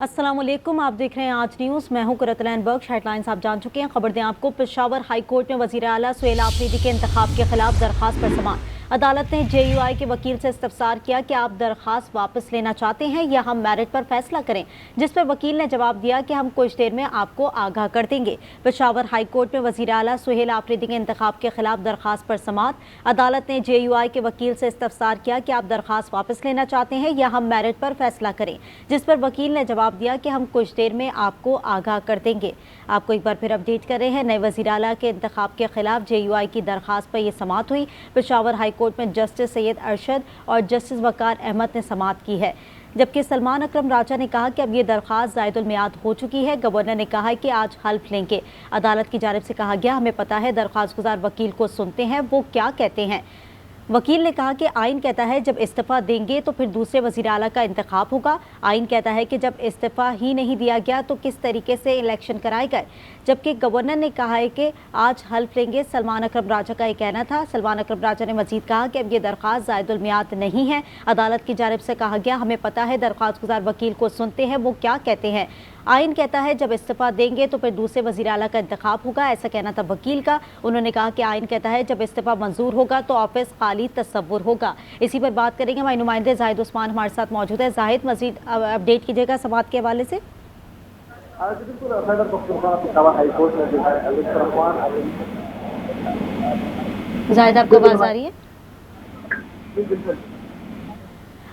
अस्सलाम वालेकुम, आप देख रहे हैं आज न्यूज़। मैं हूं कुरतलैन बख्श। हेडलाइंस आप जान चुके हैं। खबर दें आपको, पेशावर हाई कोर्ट में वज़ीर आला सुहेल आफरीदी के इंतखाब के खिलाफ दरख्वास्त पर समाअत। अदालत ने JUI के वकील से इस्तफसार किया कि आप दरख्वास्त वापस लेना चाहते हैं या हम मेरिट पर फैसला करें, जिस पर वकील ने जवाब दिया कि हम कुछ देर में आपको आगाह कर देंगे। पेशावर हाई कोर्ट में वज़ीर आला सुहेल आफरीदी के इंतखाब के खिलाफ दरख्वास्त पर समाअत। अदालत ने JUI के वकील से इस्तफसार किया कि आप दरख्वास्त वापस लेना चाहते हैं या हम मेरिट पर फैसला करें, जिस पर वकील ने जवाब दिया कि हम कुछ देर में आपको आगाह कर देंगे। आपको एक बार फिर अपडेट कर रहे हैं। नए वज़ीर आला के इंतखाब के खिलाफ JUI की दरख्वास्त पर यह समाअत हुई। पेशावर हाई कोर्ट में जस्टिस सैयद अरशद और जस्टिस वकार अहमद ने समाअत की है, जबकि सलमान अकरम राजा ने कहा कि अब ये दरख्वास्त ज़ायदुल मियाद हो चुकी है। गवर्नर ने कहा है कि आज हल्फ लेंगे। अदालत की जानिब से कहा गया, हमें पता है दरख्वास्त गुजार वकील को सुनते हैं, वो क्या कहते हैं। वकील ने कहा कि आइन कहता है जब इस्तीफ़ा देंगे तो फिर दूसरे वज़ीर आला का इंतखाब होगा। आइन कहता है कि जब इस्तीफ़ा ही नहीं दिया गया तो किस तरीके से इलेक्शन कराए गए, जबकि गवर्नर ने कहा है कि आज हल्फ लेंगे। सलमान अकरम राजा का ये कहना था। सलमान अकरम राजा ने मजीद कहा कि अब ये दरख्वास्त ज़ायदुल मियाद नहीं है। अदालत की जानिब से कहा गया, हमें पता है दरख्वास्त गुजार वकील को सुनते हैं, वो क्या कहते हैं। आइन कहता है जब इस्तीफ़ा देंगे तो फिर दूसरे वज़ीर आला का इंतखाब होगा, ऐसा कहना था वकील का। उन्होंने कहा कि आइन कहता है जब इस्तीफ़ा मंजूर होगा तो ऑफिस खाली तस्वुर होगा। इसी पर बात करेंगे। हमारे नुमाइंदे जाहिद उस्मान हमारे साथ मौजूद है। जाहिद, मजीद अपडेट कीजिएगा समाअत के हवाले से। जाहिद, आपको आवाज़ आ रही है?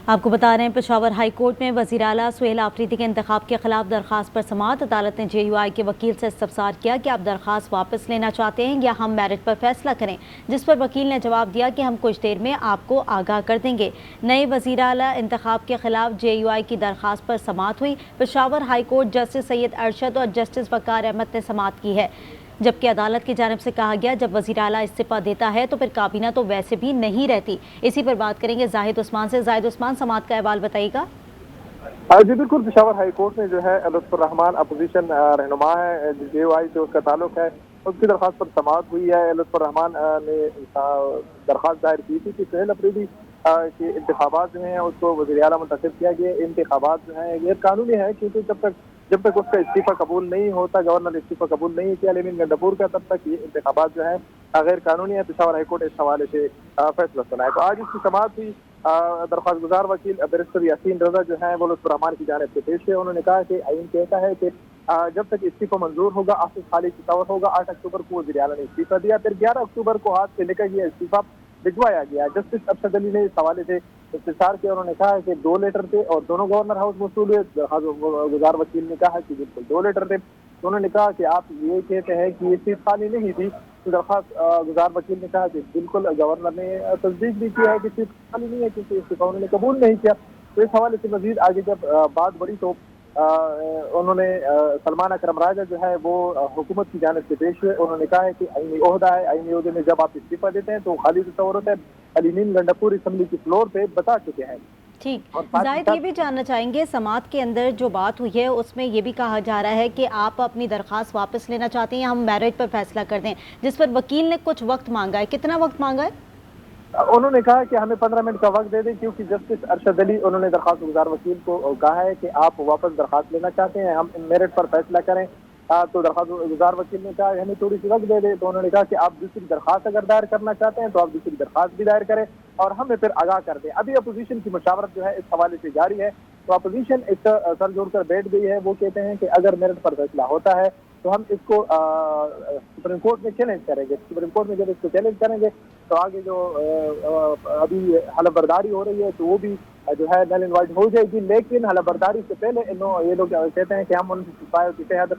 आपको बता रहे हैं, पेशावर हाई कोर्ट में वज़ीर आला सुहेल आफरीदी के इंतखाब के खिलाफ दरख्वास्त पर समाअत। अदालत ने JUI के वकील से इस्तफसार किया कि आप दरख्वास्त वापस लेना चाहते हैं या हम मेरिट पर फैसला करें, जिस पर वकील ने जवाब दिया कि हम कुछ देर में आपको आगाह कर देंगे। नए वज़ीर आला इंतखाब के खिलाफ JUI की दरख्वास्त पर समाअत हुई। Peshawar high court justice Syed Arshad और जस्टिस वकार अहमद ने समाअत की है, जबकि अदालत की जानिब से कहा गया जब वज़ीर आला इस्तीफ़ा देता है तो फिर काबीना तो वैसे भी नहीं रहती। इसी पर बात करेंगे जाहिद उस्मान से। जाहिद उस्मान, समाअत का अहवाल बताइएगा। जी बिल्कुल, पेशावर हाई कोर्ट में जो है लुत्फुर रहमान अपोजिशन रहनुमा है, JUI से उसका ताल्लुक है, उसकी दरख्वास्त पर समाअत हुई है। लुत्फुर रहमान ने दरख्वास्त दायर की थी कि सुहेल आफरीदी के इंतखाबात जो हैं उसको वज़ीर आला मुंतखब किया गया। इंतखाबात जो हैं गैर कानूनी है, क्योंकि जब तक उसका इस्तीफ़ा कबूल नहीं होता, गवर्नर ने इस्तीफ़ा कबूल नहीं किया लेकिन गंडापुर का, तब तक ये इंतखाबात जो है गैर कानूनी है। पेशावर हाई कोर्ट इस हवाले से फैसला सुनाए। तो आज इसकी समाअत हुई। दरख्वास्त गुजार वकील बैरिस्टर यासीन रजा जो है वो लुत्फुर रहमान की जानिब से पेश है। उन्होंने कहा कि आइन कहता है कि जब तक इस्तीफ़ा मंजूर होगा ऑफिस खाली तस्वुर होगा। 8 अक्टूबर को वज़ीर आला ने इस्तीफ़ा दिया, फिर 11 अक्टूबर को हाथ से लेकर ये इस्तीफ़ा भिजवाया गया। जस्टिस अरशद अली ने इस हवाले से इस्तफसार किया। उन्होंने कहा कि 2 लेटर थे और दोनों गवर्नर हाउस मौसूल हुए। गुजार वकील ने कहा कि बिल्कुल 2 लेटर थे। तो उन्होंने कहा कि आप ये कहते हैं कि ये सीट खाली नहीं थी। तो दरख्वास्त गुजार वकील ने कहा कि बिल्कुल गवर्नर ने तस्दीक भी किया है कि सीट खाली नहीं है, क्योंकि इस्तीफा उन्होंने कबूल नहीं किया। तो इस हवाले से मजीद आगे जब बात बढ़ी तो उन्होंने सलमान अकरम राजा जो है वो हुकूमत की जानिब से पेश हुए। उन्होंने कहा है कि आईनी ओहदा है, आईनी ओहदे में जब आप इस्तीफा देते हैं तो खाली तस्वुर होता है। अलीमीन गंडापुर असम्बली की फ्लोर पे बता चुके हैं। ठीक, जाहिद, ये भी जानना चाहेंगे, समाअत के अंदर जो बात हुई है उसमें ये भी कहा जा रहा है कि आप अपनी दरख्वास्त वापस लेना चाहते हैं या हम मेरिट पर फैसला कर दें, जिस पर वकील ने कुछ वक्त मांगा है। कितना वक्त मांगा है? उन्होंने कहा कि हमें 15 मिनट का वक्त दे दें, क्योंकि जस्टिस अरशद अली उन्होंने दरख्वास्त गुजार वकील को कहा है कि आप वापस दरख्वास्त लेना चाहते हैं, हम मेरिट पर फैसला करें। तो दरख्वास्त गुजार वकील ने कहा हमें थोड़ी सी वक्त दे दे। तो उन्होंने कहा कि आप दूसरी दरख्वास्त अगर दायर करना चाहते हैं तो आप दूसरी दरख्वास्त भी दायर करें और हमें फिर आगाह कर दें। अभी अपोजिशन की मुशावरत जो है इस हवाले से जारी है। तो अपोजिशन इस सर जोड़कर बैठ गई है। वो कहते हैं कि अगर मेरिट पर फैसला होता है तो हम इसको सुप्रीम कोर्ट में चैलेंज करेंगे। सुप्रीम कोर्ट में जब इसको चैलेंज करेंगे तो आगे जो अभी हलफबरदारी हो रही है तो वो भी जो है नल एंड वाइड हो जाएगी। लेकिन हलफबरदारी से पहले ये लोग कहते हैं कि हम उनकी शिकायत के तहत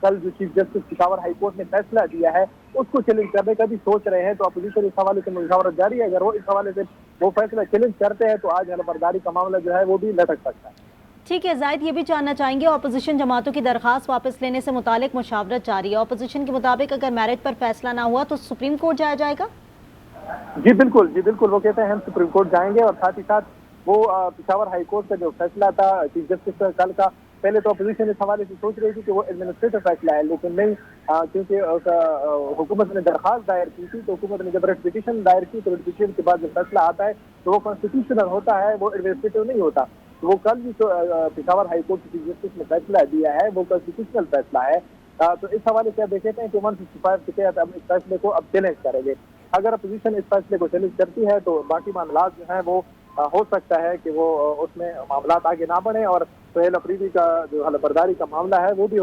कल जो chief justice Peshawar high court ने फैसला दिया है उसको चैलेंज करने का भी सोच रहे हैं। तो अपोजिशन इस हवाले से मुशावरत जारी है। अगर वो इस हवाले से वो फैसला चैलेंज करते हैं तो आज हलफबरदारी का मामला जो है वो भी लटक सकता है। ठीक है जाहिद, ये भी जानना चाहेंगे, अपोजिशन जमातों की दरख्वास्त वापस लेने से मुतालिक मुशावरत जारी है। अपोजिशन के मुताबिक अगर मेरिट पर फैसला ना हुआ तो सुप्रीम कोर्ट जाया जाएगा? जी बिल्कुल, वो कहते हैं हम सुप्रीम कोर्ट जाएंगे। और साथ ही साथ वो पेशावर हाई कोर्ट का जो फैसला था चीफ जस्टिस का कल का, पहले तो अपोजिशन इस हवाले से सोच रही थी कि वो एडमिनिस्ट्रेटिव फैसला है, लेकिन नहीं, क्योंकि हुकूमत ने दरख्वास्त दायर की थी। तो हुकूमत ने जब पिटीशन दायर की तो पिटीशन के बाद जब फैसला आता है तो वो कॉन्स्टिट्यूशनल होता है, वो एडमिनिस्ट्रेटिव नहीं होता। वो कल भी तो पेशावर हाई कोर्ट की जस्टिस ने फैसला दिया है वो कॉन्स्टिट्यूशनल फैसला है। तो इस हवाले से आप देख लेते हैं कि 155 के तहत अब इस फैसले को अब चैलेंज करेंगे। अगर अपोजिशन इस फैसले को चैलेंज करती है तो बाकी मामला जो हैं वो हो सकता है कि वो उसमें मामला आगे ना बढ़े और सुहेल अफरीदी का जो हलफबरदारी का मामला है वो भी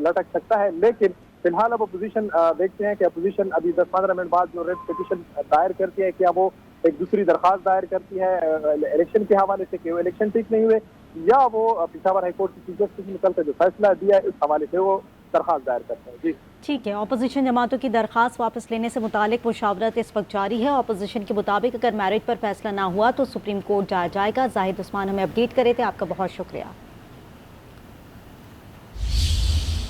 लटक सकता है। लेकिन फिलहाल अब अपोजिशन देखते हैं कि अपोजिशन अभी 10-15 मिनट बाद जो रेड पिटीशन दायर करती है, क्या वो एक दूसरी दरख्वास्त दायर करती है इलेक्शन के हवाले से कि वो इलेक्शन ठीक नहीं हुए, या वो पेशावर हाईकोर्ट की चीफ जस्टिस ने कल का जो फैसला दिया है इस हवाले से वो दरख्वास्त दायर करते हैं। जी ठीक है, अपोजिशन जमातों की दरख्वास्त वापस लेने से मुतालिक मुशावरत इस वक्त जारी है। अपोजिशन के मुताबिक अगर मैरिट पर फैसला ना हुआ तो सुप्रीम कोर्ट जाया जाएगा। जाहिद उस्मान हमें अपडेट करे थे, आपका बहुत शुक्रिया।